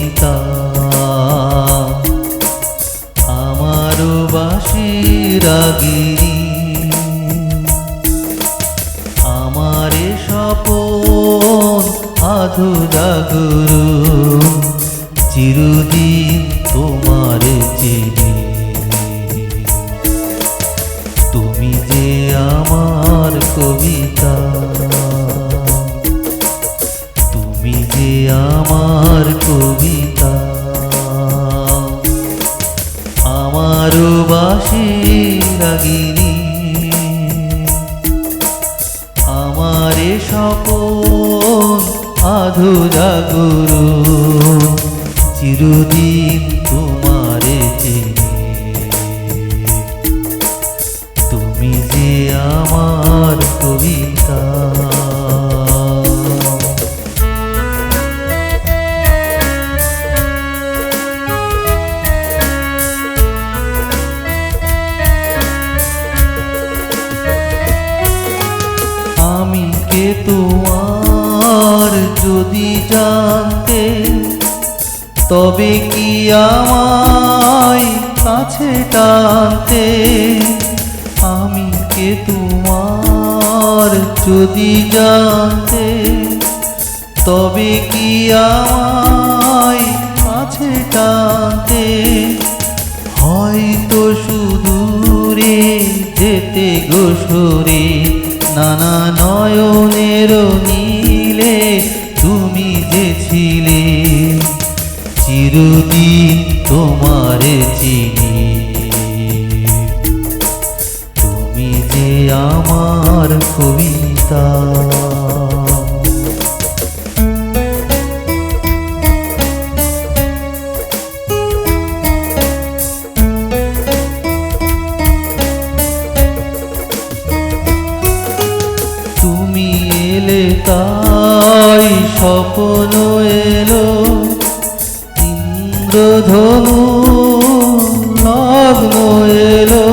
কবিতা আমার বাঁশি রাগিনী আমারে স্বপন আধো জাগরু চিরদিন তোমারে চিনি তুমি যে আমার কবিতা তুমি যে আমার কবিতা আমার বাঁশি রাগিনী আমারে স্বপন আধো জাগরু চিরদিন তোমারে চিনি তুমি যে আমার কবিতা আমি কে তোমার যদি জানতে তবে কি আমায় কাছে টানতে আমি কে তোমার যদি জানতে তবে কি আমায় কাছে টানতে হয়তো সুদূরে যেতে গোসরে নানা নয়নের নীলে তুমি যে ছিলে চিরদিন তোমারে চিনি তুমি যে আমার কবিতা তুমি এলে তাই স্বপ্ন এলো ইন্দ্রধনু লগ্ন এলো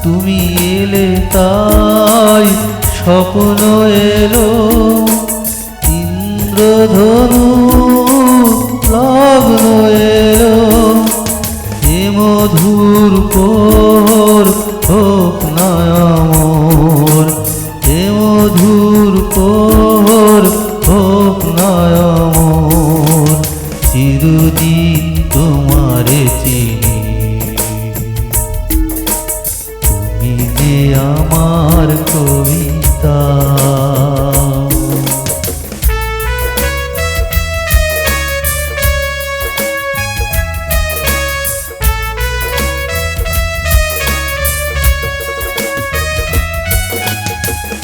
তুমি এলে তাই স্বপ্ন এলো ইন্দ্রধনু লগ্ন এলো এ মধুর পর হোক না আমার এ মধুর পর হোক না আমার চিরদিন তোমারে চিনি তুমি যে আমার কবিতা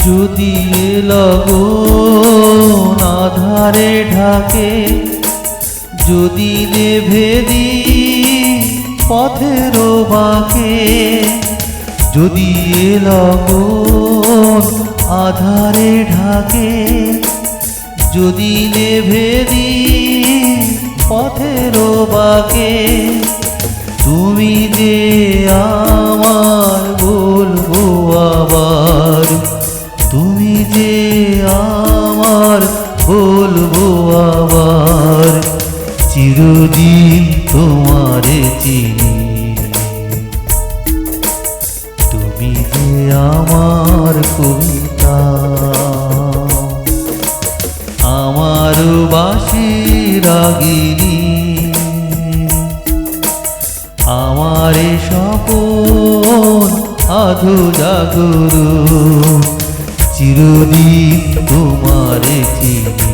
যদি এ লগন আধারে ঢাকে যদি নেভে দিই পথের বাঁকে যদি এ লগন আধারে ঢাকে যদি নেভে দিই পথের বাঁকে তুমি যে আমার বলবো আবার তুমি যে আমার বলবো আবার চিরদিন তোমারে চিনি তুমি যে আমার কবিতা আমার বাঁশি রাগিনী আমারে স্বপন আধো জাগরু চিরদিন তোমারে চিনি